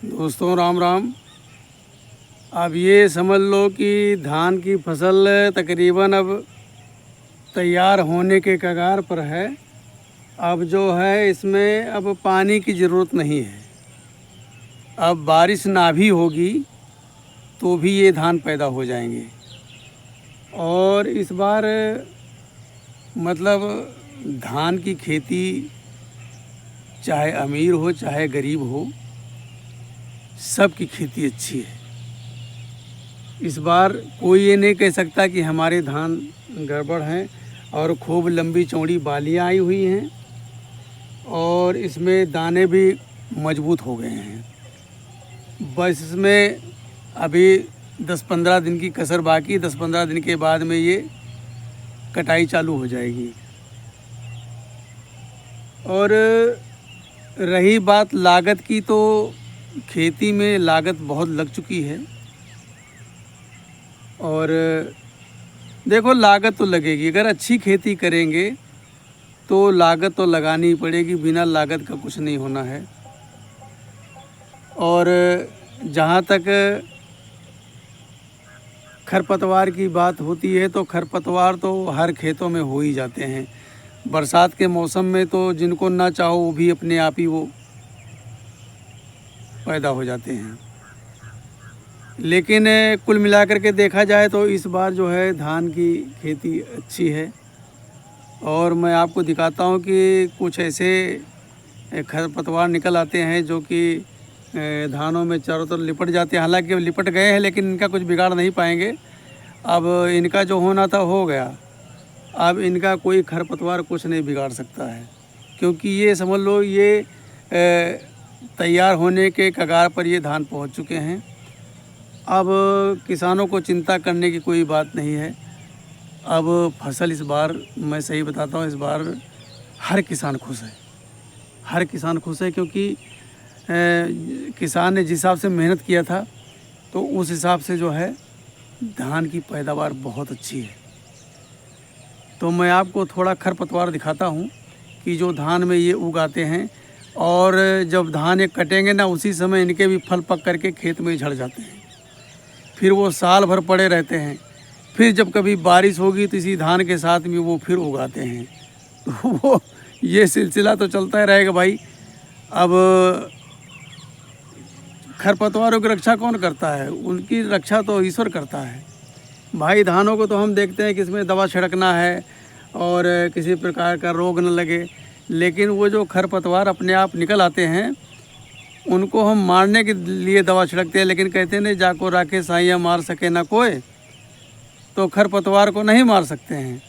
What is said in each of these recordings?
दोस्तों राम राम। अब ये समझ लो कि धान की फसल तकरीबन अब तैयार होने के कगार पर है। अब जो है इसमें अब पानी की ज़रूरत नहीं है। अब बारिश ना भी होगी तो भी ये धान पैदा हो जाएंगे। और इस बार मतलब धान की खेती चाहे अमीर हो चाहे गरीब हो, सबकी खेती अच्छी है। इस बार कोई ये नहीं कह सकता कि हमारे धान गड़बड़ हैं। और खूब लंबी चौड़ी बालियाँ आई हुई हैं और इसमें दाने भी मजबूत हो गए हैं। बस इसमें अभी 10-15 दिन की कसर बाकी। 10-15 दिन के बाद में ये कटाई चालू हो जाएगी। और रही बात लागत की, तो खेती में लागत बहुत लग चुकी है। और देखो, लागत तो लगेगी। अगर अच्छी खेती करेंगे तो लागत तो लगानी ही पड़ेगी, बिना लागत का कुछ नहीं होना है। और जहाँ तक खरपतवार की बात होती है तो खरपतवार तो हर खेतों में हो ही जाते हैं। बरसात के मौसम में तो जिनको ना चाहो वो भी अपने आप ही वो पैदा हो जाते हैं। लेकिन कुल मिलाकर के देखा जाए तो इस बार जो है धान की खेती अच्छी है। और मैं आपको दिखाता हूँ कि कुछ ऐसे खरपतवार निकल आते हैं जो कि धानों में चारों तरफ लिपट जाते हैं। हालांकि अब लिपट गए हैं लेकिन इनका कुछ बिगाड़ नहीं पाएंगे। अब इनका जो होना था हो गया। अब इनका कोई खरपतवार कुछ नहीं बिगाड़ सकता है, क्योंकि ये समझ लो ये तैयार होने के कगार पर ये धान पहुँच चुके हैं। अब किसानों को चिंता करने की कोई बात नहीं है। अब फसल इस बार मैं सही बताता हूँ, इस बार हर किसान खुश है। हर किसान खुश है क्योंकि किसान ने जिस हिसाब से मेहनत किया था तो उस हिसाब से जो है धान की पैदावार बहुत अच्छी है। तो मैं आपको थोड़ा खरपतवार दिखाता हूँ कि जो धान में ये उगाते हैं। और जब धान ये कटेंगे ना, उसी समय इनके भी फल पक करके खेत में ही झड़ जाते हैं। फिर वो साल भर पड़े रहते हैं। फिर जब कभी बारिश होगी तो इसी धान के साथ में वो फिर उगाते हैं। तो वो ये सिलसिला तो चलता ही रहेगा भाई। अब खरपतवारों की रक्षा कौन करता है? उनकी रक्षा तो ईश्वर करता है भाई। धानों को तो हम देखते हैं कि इसमें दवा छिड़कना है और किसी प्रकार का रोग न लगे, लेकिन वो जो खरपतवार अपने आप निकल आते हैं उनको हम मारने के लिए दवा छिड़कते हैं। लेकिन कहते नहीं, जाको राखे साइया मार सके ना कोई, तो खरपतवार को नहीं मार सकते हैं।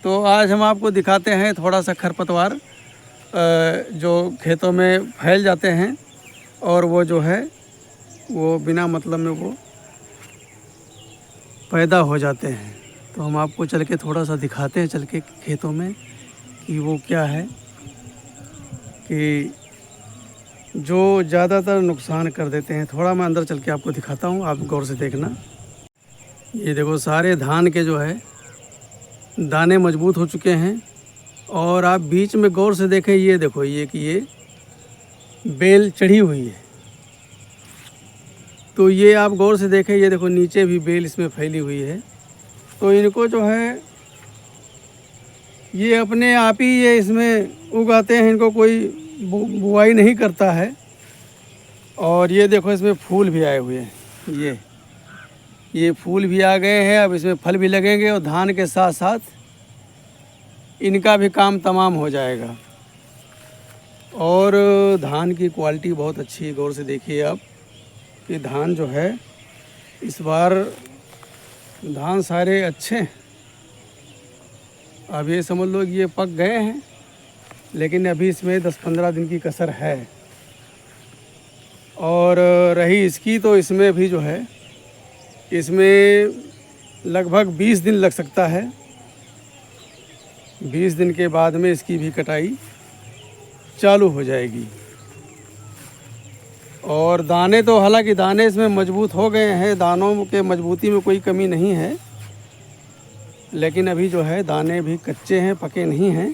तो आज हम आपको दिखाते हैं थोड़ा सा खरपतवार जो खेतों में फैल जाते हैं और वो जो है वो बिना मतलब में वो पैदा हो जाते हैं। तो हम आपको चल के थोड़ा सा दिखाते हैं, चल के खेतों में, कि वो क्या है कि जो ज़्यादातर नुकसान कर देते हैं। थोड़ा मैं अंदर चल के आपको दिखाता हूँ, आप गौर से देखना। ये देखो, सारे धान के जो है दाने मजबूत हो चुके हैं। और आप बीच में गौर से देखें, ये देखो, ये कि ये बेल चढ़ी हुई है। तो ये आप गौर से देखें, ये देखो नीचे भी बेल इसमें फैली हुई है। तो इनको जो है ये अपने आप ही ये इसमें उगाते हैं, इनको कोई बुआई नहीं करता है। और ये देखो इसमें फूल भी आए हुए हैं। ये फूल भी आ गए हैं। अब इसमें फल भी लगेंगे और धान के साथ साथ इनका भी काम तमाम हो जाएगा। और धान की क्वालिटी बहुत अच्छी है। गौर से देखिए आप कि धान जो है इस बार धान सारे अच्छे हैं। अब ये समझ लो कि ये पक गए हैं, लेकिन अभी इसमें 10-15 दिन की कसर है। और रही इसकी, तो इसमें भी जो है इसमें लगभग 20 दिन लग सकता है। 20 दिन के बाद में इसकी भी कटाई चालू हो जाएगी। और दाने तो, हालांकि दाने इसमें मजबूत हो गए हैं, दानों के मजबूती में कोई कमी नहीं है, लेकिन अभी जो है दाने भी कच्चे हैं, पके नहीं हैं।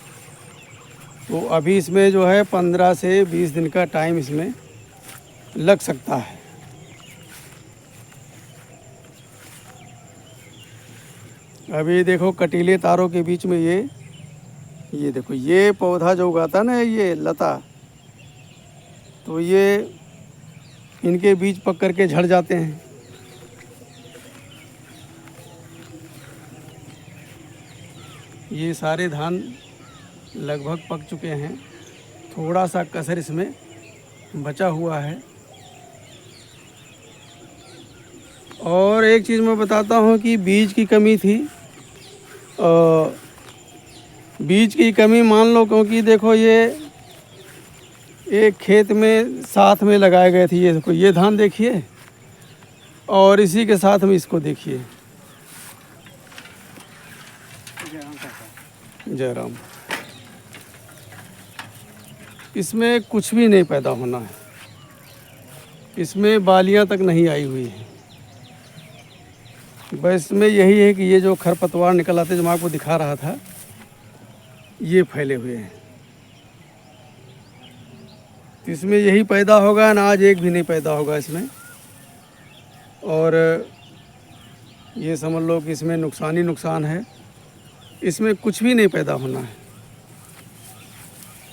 तो अभी इसमें जो है 15 से 20 दिन का टाइम इसमें लग सकता है। अभी देखो कटीले तारों के बीच में ये देखो, ये पौधा जो उगाता है ना, ये लता, तो ये इनके बीज पक करके झड़ जाते हैं। ये सारे धान लगभग पक चुके हैं, थोड़ा सा कसर इसमें बचा हुआ है। और एक चीज़ मैं बताता हूँ कि बीज की कमी थी, बीज की कमी मान लो, क्योंकि देखो ये एक खेत में साथ में लगाए गए थे। ये देखो, ये धान देखिए, और इसी के साथ में इसको देखिए। जयराम। इसमें कुछ भी नहीं पैदा होना है, इसमें बालियां तक नहीं आई हुई है। बस इसमें यही है कि ये जो खरपतवार निकल आते, जो मैं आपको दिखा रहा था, ये फैले हुए हैं। इसमें यही पैदा होगा, अनाज एक भी नहीं पैदा होगा इसमें। और ये समझ लो कि इसमें नुकसान ही नुकसान है, इसमें कुछ भी नहीं पैदा होना है।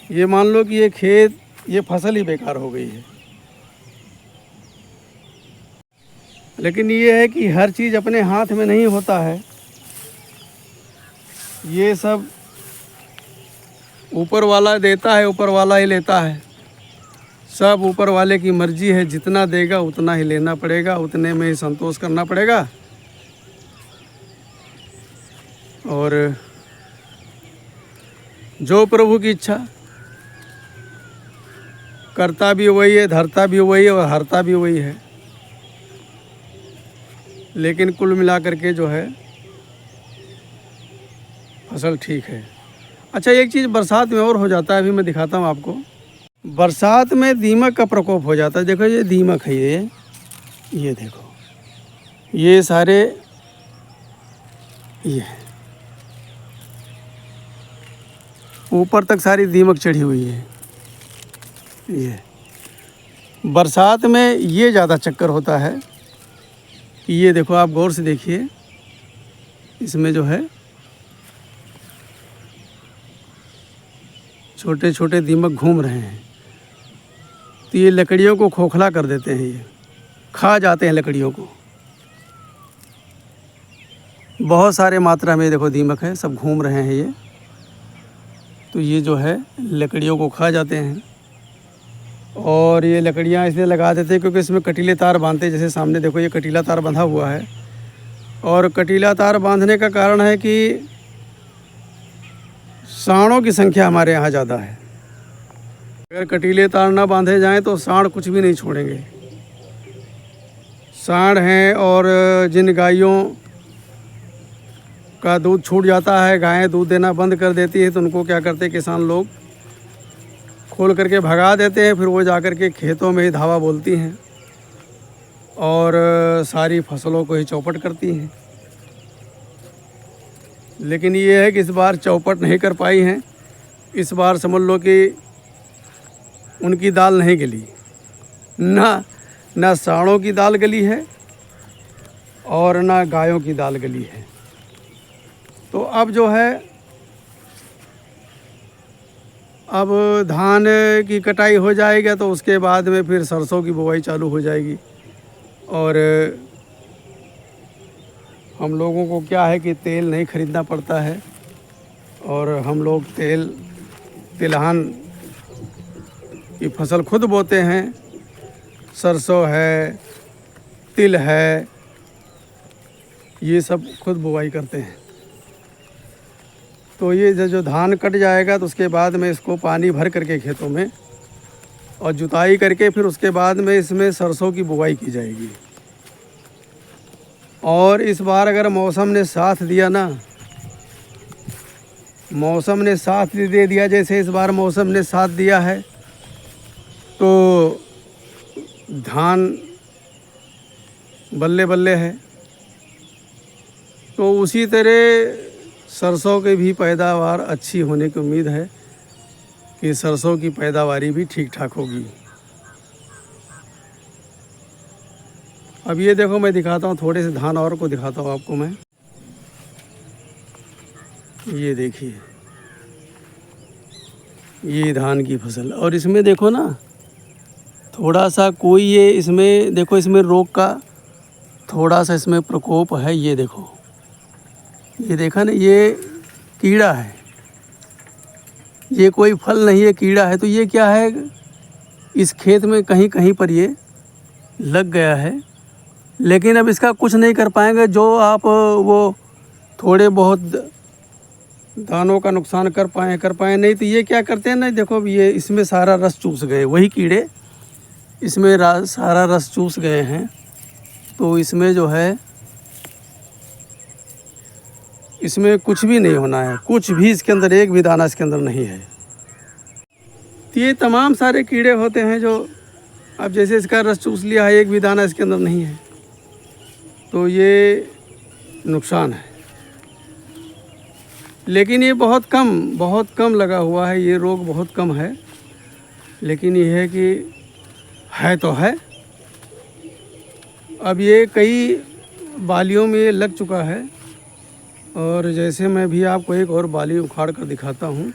ये मान लो कि ये खेत, ये फसल ही बेकार हो गई है। लेकिन ये है कि हर चीज़ अपने हाथ में नहीं होता है, ये सब ऊपर वाला देता है, ऊपर वाला ही लेता है। सब ऊपर वाले की मर्जी है, जितना देगा उतना ही लेना पड़ेगा, उतने में ही संतोष करना पड़ेगा। और जो प्रभु की इच्छा, करता भी वही है, धरता भी वही है, और हरता भी वही है। लेकिन कुल मिलाकर के जो है फसल ठीक है। अच्छा, एक चीज़ बरसात में और हो जाता है, अभी मैं दिखाता हूँ आपको। बरसात में दीमक का प्रकोप हो जाता है। देखो ये दीमक है, ये देखो, ये सारे ये ऊपर तक सारी दीमक चढ़ी हुई है। ये बरसात में ये ज़्यादा चक्कर होता है कि ये देखो, आप गौर से देखिए, इसमें जो है छोटे छोटे दीमक घूम रहे हैं। तो ये लकड़ियों को खोखला कर देते हैं, ये खा जाते हैं लकड़ियों को। बहुत सारे मात्रा में देखो दीमक है, सब घूम रहे हैं ये। तो ये जो है लकड़ियों को खा जाते हैं। और ये लकड़ियाँ इसलिए लगा देते हैं क्योंकि इसमें कटीले तार बांधते हैं। जैसे सामने देखो, ये कटीला तार बंधा हुआ है। और कटीला तार बांधने का कारण है कि सांडों की संख्या हमारे यहाँ ज़्यादा है। अगर कटीले तार ना बांधे जाएं तो सांड कुछ भी नहीं छोड़ेंगे। सांड हैं, और जिन गायों का दूध छूट जाता है, गायें दूध देना बंद कर देती है, तो उनको क्या करते हैं किसान लोग, खोल करके भगा देते हैं। फिर वो जा कर के खेतों में ही धावा बोलती हैं और सारी फसलों को ही चौपट करती हैं। लेकिन ये है कि इस बार चौपट नहीं कर पाई हैं। इस बार समझ लो कि उनकी दाल नहीं गली, ना सांडों की दाल गली है और ना गायों की दाल गली है। तो अब जो है, अब धान की कटाई हो जाएगा तो उसके बाद में फिर सरसों की बुवाई चालू हो जाएगी। और हम लोगों को क्या है कि तेल नहीं खरीदना पड़ता है, और हम लोग तिलहन की फसल खुद बोते हैं। सरसों है, तिल है, ये सब खुद बुवाई करते हैं। तो ये जो धान कट जाएगा तो उसके बाद में इसको पानी भर करके खेतों में और जुताई करके फिर उसके बाद में इसमें सरसों की बुवाई की जाएगी। और इस बार अगर मौसम ने साथ दिया ना, मौसम ने साथ दे दिया, जैसे इस बार मौसम ने साथ दिया है, तो धान बल्ले बल्ले है। तो उसी तरह सरसों की भी पैदावार अच्छी होने की उम्मीद है कि सरसों की पैदावारी भी ठीक ठाक होगी। अब ये देखो, मैं दिखाता हूँ थोड़े से धान और को दिखाता हूँ आपको मैं। ये देखिए, ये धान की फसल। और इसमें देखो ना, थोड़ा सा कोई ये इसमें देखो, इसमें रोग का थोड़ा सा इसमें प्रकोप है। ये देखो, ये देखा ना, ये कीड़ा है, ये कोई फल नहीं है, कीड़ा है। तो ये क्या है, इस खेत में कहीं कहीं पर ये लग गया है, लेकिन अब इसका कुछ नहीं कर पाएंगे। जो आप वो थोड़े बहुत दानों का नुकसान कर पाए नहीं, तो ये क्या करते हैं ना, देखो अब ये इसमें सारा रस चूस गए, वही कीड़े इसमें सारा रस चूस गए हैं। तो इसमें जो है, इसमें कुछ भी नहीं होना है, कुछ भी इसके अंदर एक भी दाना इसके अंदर नहीं है। तो ये तमाम सारे कीड़े होते हैं जो, अब जैसे इसका रस चूस लिया है, एक भी दाना इसके अंदर नहीं है, तो ये नुकसान है। लेकिन ये बहुत कम लगा हुआ है, ये रोग बहुत कम है। लेकिन ये है कि है तो है। अब ये कई बालियों में ये लग चुका है। और जैसे मैं भी आपको एक और बाली उखाड़ कर दिखाता हूँ,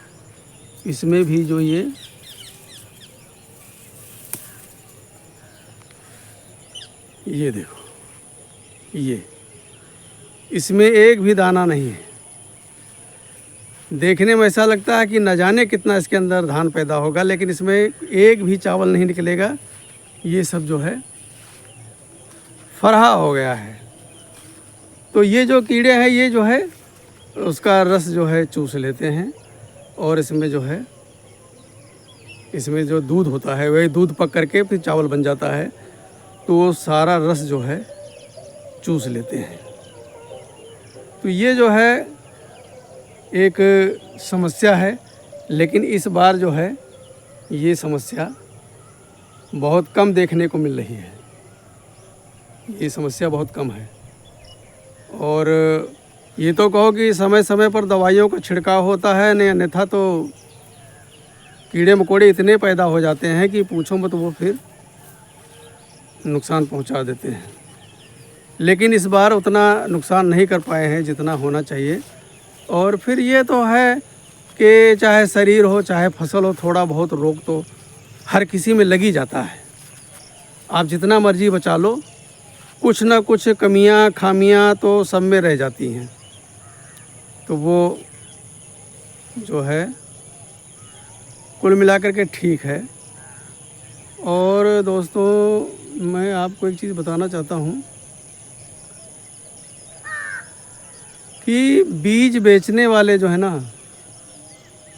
इसमें भी जो ये देखो, ये इसमें एक भी दाना नहीं है। देखने में ऐसा लगता है कि न जाने कितना इसके अंदर धान पैदा होगा, लेकिन इसमें एक भी चावल नहीं निकलेगा। ये सब जो है फरहा हो गया है। तो ये जो कीड़े हैं, ये जो है उसका रस जो है चूस लेते हैं, और इसमें जो है, इसमें जो दूध होता है, वही दूध पक करके फिर चावल बन जाता है। तो वो सारा रस जो है चूस लेते हैं। तो ये जो है एक समस्या है। लेकिन इस बार जो है ये समस्या बहुत कम देखने को मिल रही है, ये समस्या बहुत कम है। और ये तो कहो कि समय समय पर दवाइयों का छिड़काव होता है, नहीं अन्यथा तो कीड़े मकोड़े इतने पैदा हो जाते हैं कि पूछो मत, वो फिर नुकसान पहुंचा देते हैं। लेकिन इस बार उतना नुकसान नहीं कर पाए हैं जितना होना चाहिए। और फिर ये तो है कि चाहे शरीर हो चाहे फसल हो, थोड़ा बहुत रोग तो हर किसी में लगी जाता है। आप जितना मर्जी बचा लो, कुछ ना कुछ कमियां खामियां तो सब में रह जाती हैं। तो वो जो है कुल मिलाकर के ठीक है। और दोस्तों, मैं आपको एक चीज़ बताना चाहता हूँ कि बीज बेचने वाले जो है ना,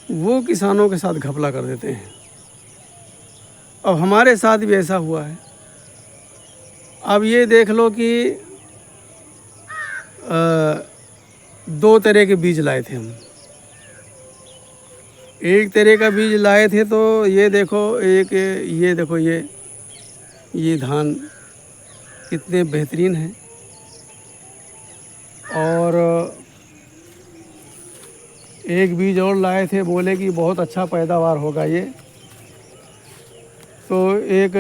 वो किसानों के साथ घपला कर देते हैं। अब हमारे साथ भी ऐसा हुआ है। अब ये देख लो कि 2 तरह के बीज लाए थे हम। एक तरह का बीज लाए थे, तो ये देखो, ये देखो, ये धान कितने बेहतरीन हैं। और एक बीज और लाए थे, बोले कि बहुत अच्छा पैदावार होगा ये। तो एक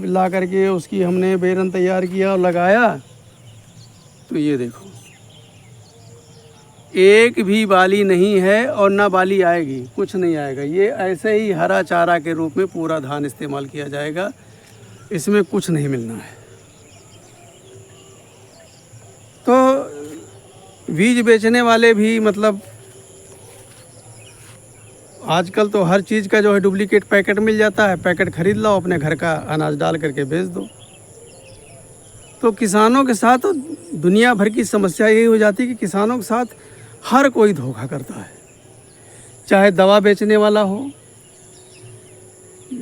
ला करके उसकी हमने बेरन तैयार किया और लगाया, तो ये देखो एक भी बाली नहीं है और ना बाली आएगी, कुछ नहीं आएगा। ये ऐसे ही हरा चारा के रूप में पूरा धान इस्तेमाल किया जाएगा, इसमें कुछ नहीं मिलना है। तो बीज बेचने वाले भी मतलब आजकल तो हर चीज़ का जो है डुप्लीकेट पैकेट मिल जाता है। पैकेट खरीद लो, अपने घर का अनाज डाल करके बेच दो। तो किसानों के साथ दुनिया भर की समस्या यही हो जाती है कि किसानों के साथ हर कोई धोखा करता है। चाहे दवा बेचने वाला हो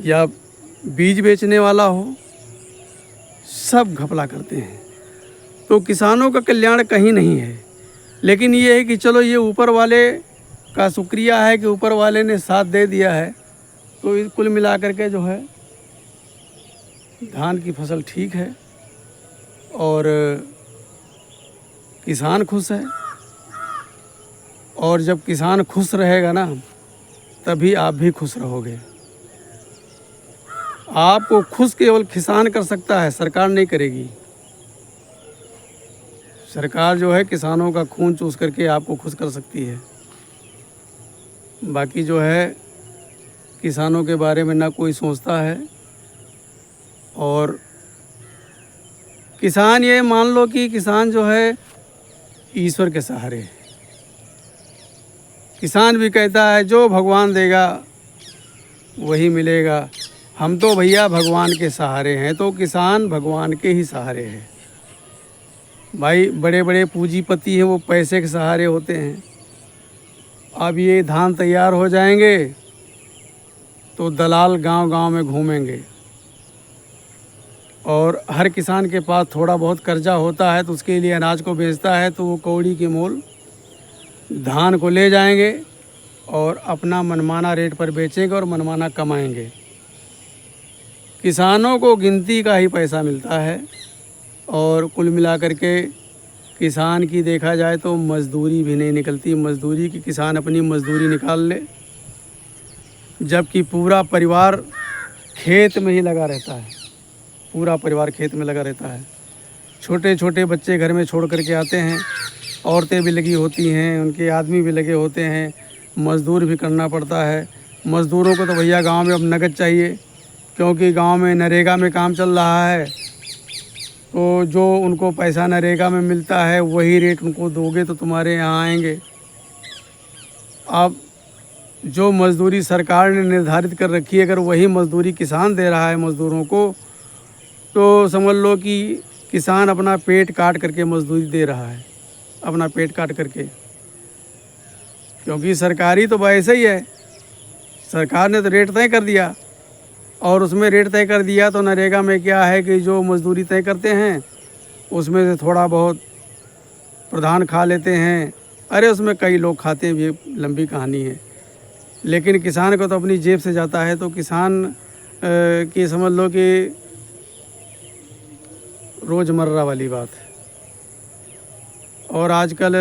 या बीज बेचने वाला हो, सब घपला करते हैं। तो किसानों का कल्याण कहीं नहीं है। लेकिन ये है कि चलो, ये ऊपर वाले का शुक्रिया है कि ऊपर वाले ने साथ दे दिया है। तो कुल मिलाकर के जो है धान की फसल ठीक है और किसान खुश है। और जब किसान खुश रहेगा ना, तभी आप भी खुश रहोगे। आपको खुश केवल किसान कर सकता है, सरकार नहीं करेगी। सरकार जो है किसानों का खून चूस करके आपको खुश कर सकती है। बाकी जो है किसानों के बारे में ना कोई सोचता है। और किसान, ये मान लो कि किसान जो है ईश्वर के सहारे है। किसान भी कहता है जो भगवान देगा वही मिलेगा। हम तो भैया भगवान के सहारे हैं, तो किसान भगवान के ही सहारे हैं। भाई बड़े बड़े पूंजीपति हैं, वो पैसे के सहारे होते हैं। अब ये धान तैयार हो जाएंगे तो दलाल गांव गांव में घूमेंगे, और हर किसान के पास थोड़ा बहुत कर्जा होता है तो उसके लिए अनाज को बेचता है, तो वो कौड़ी के मोल धान को ले जाएंगे और अपना मनमाना रेट पर बेचेंगे और मनमाना कमाएंगे। किसानों को गिनती का ही पैसा मिलता है। और कुल मिलाकर के किसान की देखा जाए तो मज़दूरी भी नहीं निकलती। मज़दूरी की किसान अपनी मज़दूरी निकाल ले, जबकि पूरा परिवार खेत में ही लगा रहता है। पूरा परिवार खेत में लगा रहता है। छोटे छोटे बच्चे घर में छोड़ करके आते हैं, औरतें भी लगी होती हैं, उनके आदमी भी लगे होते हैं, मज़दूर भी करना पड़ता है। मज़दूरों को तो भैया गांव में अब नगद चाहिए, क्योंकि गांव में नरेगा में काम चल रहा है। तो जो उनको पैसा नरेगा में मिलता है वही रेट उनको दोगे तो तुम्हारे यहाँ आएंगे। अब जो मज़दूरी सरकार ने निर्धारित कर रखी है, अगर वही मज़दूरी किसान दे रहा है मज़दूरों को, तो समझ लो कि किसान अपना पेट काट करके मज़दूरी दे रहा है, अपना पेट काट करके। क्योंकि सरकारी तो वैसे ही है, सरकार ने तो रेट तय कर दिया, और उसमें रेट तय कर दिया तो नरेगा में क्या है कि जो मज़दूरी तय करते हैं उसमें से थोड़ा बहुत प्रधान खा लेते हैं। अरे उसमें कई लोग खाते हैं, ये लंबी कहानी है। लेकिन किसान को तो अपनी जेब से जाता है। तो किसान की समझ लो कि रोज़मर्रा वाली बात है। और आजकल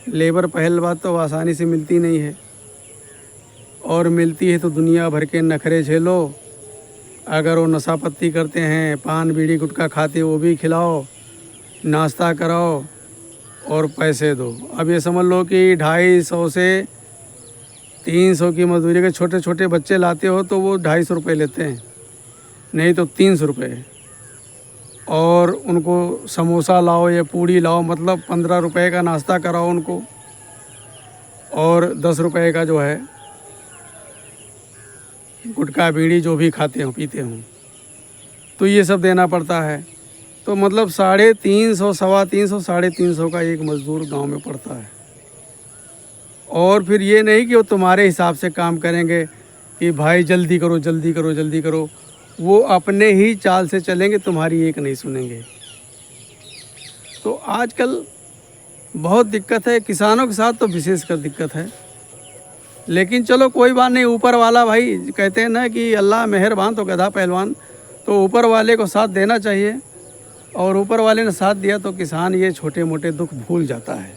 लेबर पहल बात तो आसानी से मिलती नहीं है, और मिलती है तो दुनिया भर के नखरे झेलो। अगर वो नशा पत्ती करते हैं, पान बीड़ी गुटखा खाते, वो भी खिलाओ, नाश्ता कराओ और पैसे दो। अब ये समझ लो कि 250 से 300 की मजदूरी के छोटे छोटे बच्चे लाते हो तो वो 250 रुपये लेते हैं, नहीं तो 300 रुपये। और उनको समोसा लाओ या पूड़ी लाओ, मतलब 15 रुपये का नाश्ता कराओ उनको, और 10 रुपये का जो है गुटखा बीड़ी जो भी खाते हो पीते हो, तो ये सब देना पड़ता है। तो मतलब 350, 325, 350 का एक मज़दूर गांव में पड़ता है। और फिर ये नहीं कि वो तुम्हारे हिसाब से काम करेंगे कि भाई जल्दी करो जल्दी करो जल्दी करो। वो अपने ही चाल से चलेंगे, तुम्हारी एक नहीं सुनेंगे। तो आजकल बहुत दिक्कत है, किसानों के साथ तो विशेषकर दिक्कत है। लेकिन चलो कोई बात नहीं, ऊपर वाला, भाई कहते हैं ना कि अल्लाह मेहरबान तो गधा पहलवान, तो ऊपर वाले को साथ देना चाहिए। और ऊपर वाले ने साथ दिया तो किसान ये छोटे मोटे दुख भूल जाता है।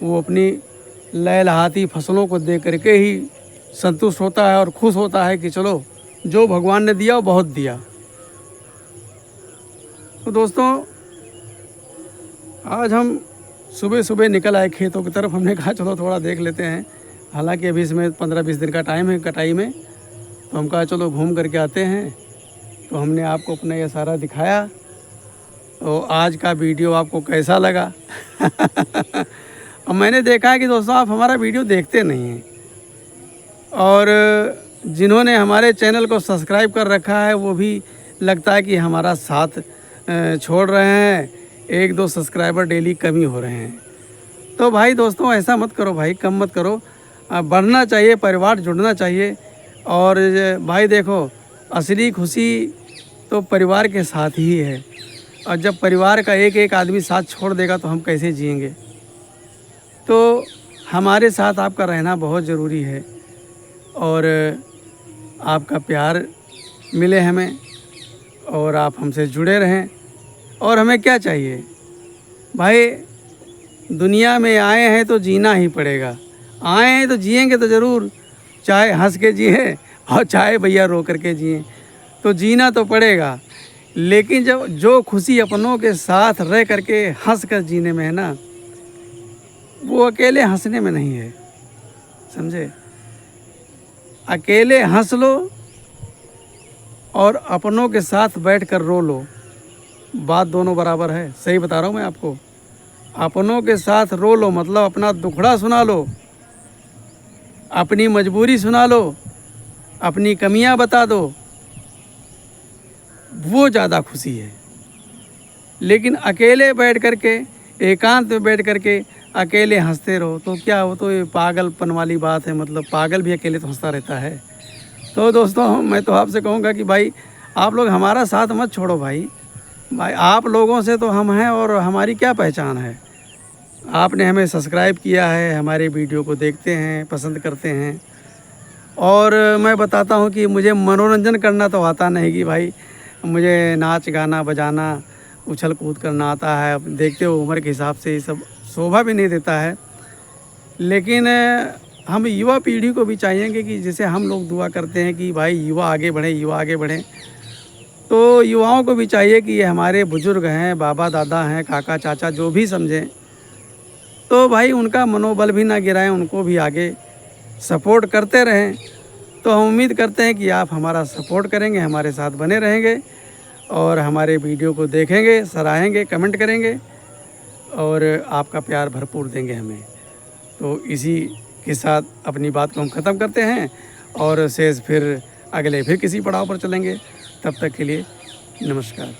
वो अपनी लहलहाती फसलों को देख करके ही संतुष्ट होता है और खुश होता है कि चलो जो भगवान ने दिया वो बहुत दिया। तो दोस्तों, आज हम सुबह सुबह निकल आए खेतों की तरफ। हमने कहा चलो थोड़ा देख लेते हैं, हालांकि अभी इसमें 15-20 दिन का टाइम है कटाई में, तो हम कहा चलो घूम करके आते हैं। तो हमने आपको अपना ये सारा दिखाया। तो आज का वीडियो आपको कैसा लगा? और मैंने देखा है कि दोस्तों आप हमारा वीडियो देखते नहीं हैं, और जिन्होंने हमारे चैनल को सब्सक्राइब कर रखा है वो भी लगता है कि हमारा साथ छोड़ रहे हैं। 1-2 सब्सक्राइबर डेली कम ही हो रहे हैं। तो भाई दोस्तों ऐसा मत करो भाई, कम मत करो, बढ़ना चाहिए, परिवार जुड़ना चाहिए। और भाई देखो, असली खुशी तो परिवार के साथ ही है, और जब परिवार का एक एक आदमी साथ छोड़ देगा तो हम कैसे जिएंगे। तो हमारे साथ आपका रहना बहुत ज़रूरी है, और आपका प्यार मिले हमें, और आप हमसे जुड़े रहें। और हमें क्या चाहिए भाई, दुनिया में आए हैं तो जीना ही पड़ेगा। आए हैं तो जिएंगे तो ज़रूर, चाहे हंस के जिए और चाहे भैया रो करके जिए, तो जीना तो पड़ेगा। लेकिन जब जो खुशी अपनों के साथ रह करके हंस कर जीने में है ना, वो अकेले हंसने में नहीं है, समझे। अकेले हंस लो और अपनों के साथ बैठ कर रो लो, बात दोनों बराबर है। सही बता रहा हूँ मैं आपको। अपनों के साथ रो लो मतलब अपना दुखड़ा सुना लो, अपनी मजबूरी सुना लो, अपनी कमियां बता दो, वो ज़्यादा खुशी है। लेकिन अकेले बैठ कर के, एकांत में बैठ कर के अकेले हंसते रहो तो क्या, वो तो ये पागलपन वाली बात है। मतलब पागल भी अकेले तो हंसता रहता है। तो दोस्तों मैं तो आपसे कहूँगा कि भाई आप लोग हमारा साथ मत छोड़ो भाई। आप लोगों से तो हम हैं और हमारी क्या पहचान है। आपने हमें सब्सक्राइब किया है, हमारे वीडियो को देखते हैं, पसंद करते हैं। और मैं बताता हूँ कि मुझे मनोरंजन करना तो आता नहीं कि भाई मुझे नाच गाना बजाना उछल कूद करना आता है। अब देखते हो उम्र के हिसाब से ये सब शोभा भी नहीं देता है। लेकिन हम युवा पीढ़ी को भी चाहिए कि जैसे हम लोग दुआ करते हैं कि भाई युवा आगे बढ़े, युवा आगे बढ़ें, तो युवाओं को भी चाहिए कि ये हमारे बुजुर्ग हैं, बाबा दादा हैं, काका चाचा जो भी समझें, तो भाई उनका मनोबल भी ना गिराएं, उनको भी आगे सपोर्ट करते रहें। तो हम उम्मीद करते हैं कि आप हमारा सपोर्ट करेंगे, हमारे साथ बने रहेंगे और हमारे वीडियो को देखेंगे, सराहेंगे, कमेंट करेंगे और आपका प्यार भरपूर देंगे हमें। तो इसी के साथ अपनी बात को हम ख़त्म करते हैं और शेष फिर अगले फिर किसी पड़ाव पर चलेंगे। तब तक के लिए नमस्कार।